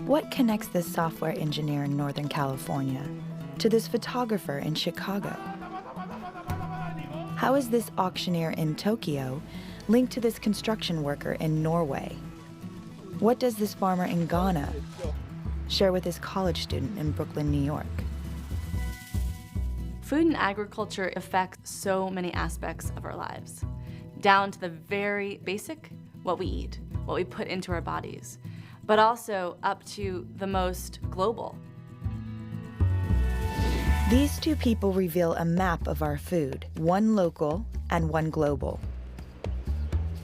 What connects this software engineer in Northern California to this photographer in Chicago? How is this auctioneer in Tokyo linked to this construction worker in Norway? What does this farmer in Ghana share with his college student in Brooklyn, New York? Food and agriculture affects so many aspects of our lives, down to the very basic, what we eat, what we put into our bodies, but also up to the most global. These two people reveal a map of our food, one local and one global.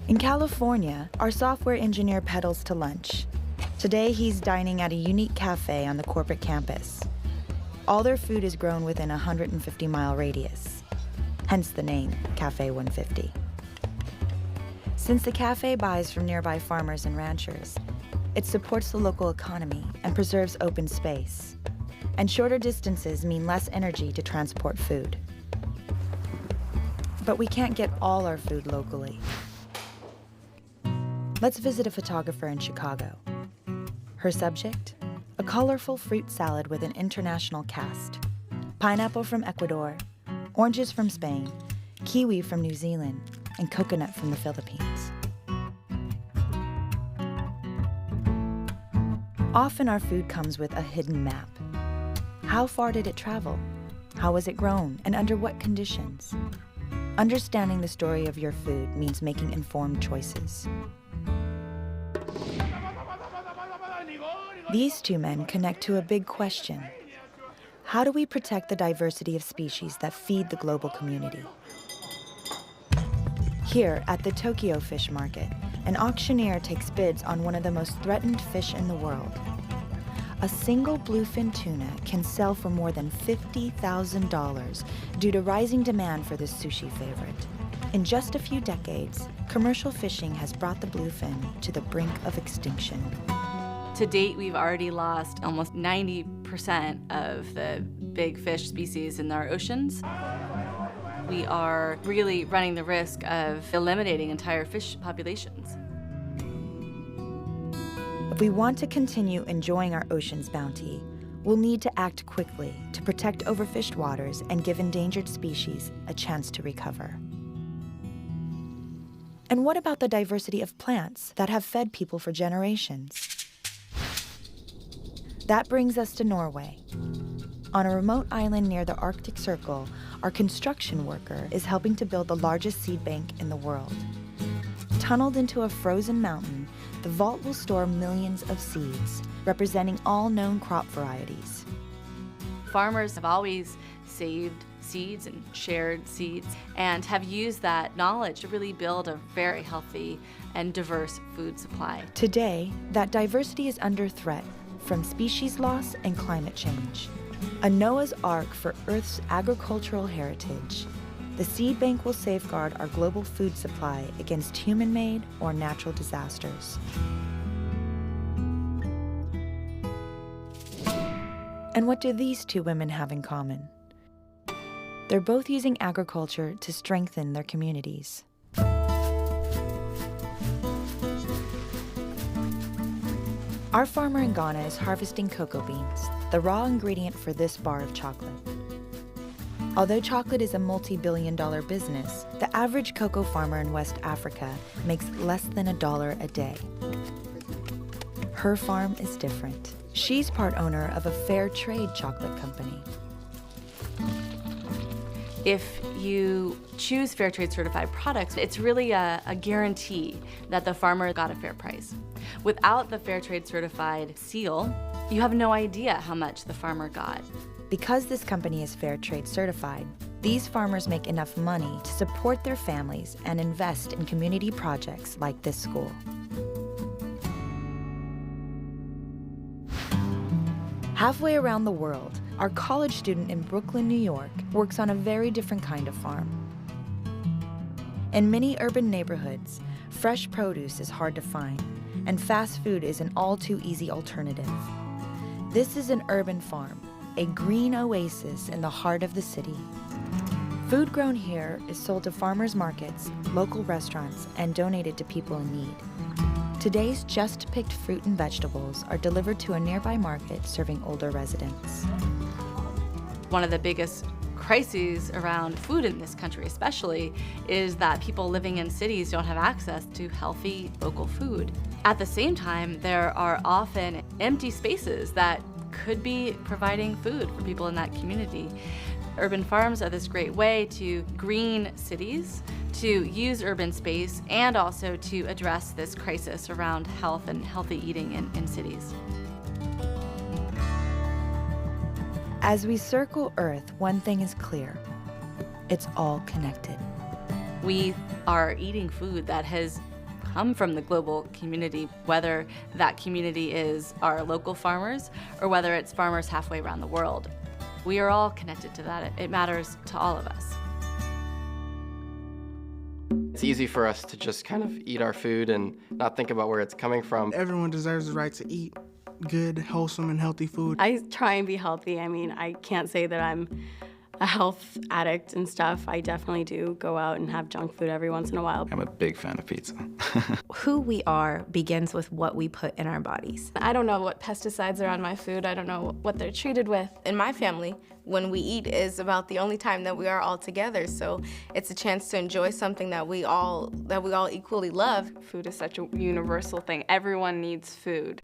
In California, our software engineer pedals to lunch. Today, he's dining at a unique cafe on the corporate campus. All their food is grown within a 150-mile radius, hence the name, Cafe 150. Since the cafe buys from nearby farmers and ranchers, it supports the local economy and preserves open space. And shorter distances mean less energy to transport food. But we can't get all our food locally. Let's visit a photographer in Chicago. Her subject? A colorful fruit salad with an international cast. Pineapple from Ecuador, oranges from Spain, kiwi from New Zealand, and coconut from the Philippines. Often our food comes with a hidden map. How far did it travel? How was it grown, and under what conditions? Understanding the story of your food means making informed choices. These two men connect to a big question. How do we protect the diversity of species that feed the global community? Here at the Tokyo Fish Market, an auctioneer takes bids on one of the most threatened fish in the world. A single bluefin tuna can sell for more than $50,000 due to rising demand for this sushi favorite. In just a few decades, commercial fishing has brought the bluefin to the brink of extinction. To date, we've already lost almost 90% of the big fish species in our oceans. We are really running the risk of eliminating entire fish populations. If we want to continue enjoying our ocean's bounty, we'll need to act quickly to protect overfished waters and give endangered species a chance to recover. And what about the diversity of plants that have fed people for generations? That brings us to Norway. On a remote island near the Arctic Circle, our construction worker is helping to build the largest seed bank in the world. Tunneled into a frozen mountain, the vault will store millions of seeds, representing all known crop varieties. Farmers have always saved seeds and shared seeds and have used that knowledge to really build a very healthy and diverse food supply. Today, that diversity is under threat from species loss and climate change. A Noah's Ark for Earth's agricultural heritage. The seed bank will safeguard our global food supply against human-made or natural disasters. And what do these two women have in common? They're both using agriculture to strengthen their communities. Our farmer in Ghana is harvesting cocoa beans, the raw ingredient for this bar of chocolate. Although chocolate is a multi-billion-dollar business, the average cocoa farmer in West Africa makes less than $1 a day. Her farm is different. She's part owner of a fair trade chocolate company. If you choose fair trade certified products, it's really a guarantee that the farmer got a fair price. Without the fair trade certified seal, you have no idea how much the farmer got. Because this company is fair trade certified, these farmers make enough money to support their families and invest in community projects like this school. Halfway around the world, our college student in Brooklyn, New York, works on a very different kind of farm. In many urban neighborhoods, fresh produce is hard to find, and fast food is an all-too-easy alternative. This is an urban farm, a green oasis in the heart of the city. Food grown here is sold to farmers markets, local restaurants, and donated to people in need. Today's just-picked fruit and vegetables are delivered to a nearby market serving older residents. One of the biggest crises around food in this country especially is that people living in cities don't have access to healthy local food. At the same time, there are often empty spaces that could be providing food for people in that community. Urban farms are this great way to green cities, to use urban space, and also to address this crisis around health and healthy eating in cities. As we circle Earth, one thing is clear. It's all connected. We are eating food that has come from the global community, whether that community is our local farmers or whether it's farmers halfway around the world. We are all connected to that. It matters to all of us. It's easy for us to just kind of eat our food and not think about where it's coming from. Everyone deserves the right to eat good, wholesome, and healthy food. I try and be healthy. I mean, I can't say that I'm a health addict and stuff. I definitely do go out and have junk food every once in a while. I'm a big fan of pizza. Who we are begins with what we put in our bodies. I don't know what pesticides are on my food. I don't know what they're treated with. In my family, when we eat is about the only time that we are all together. So it's a chance to enjoy something that we all equally love. Food is such a universal thing. Everyone needs food.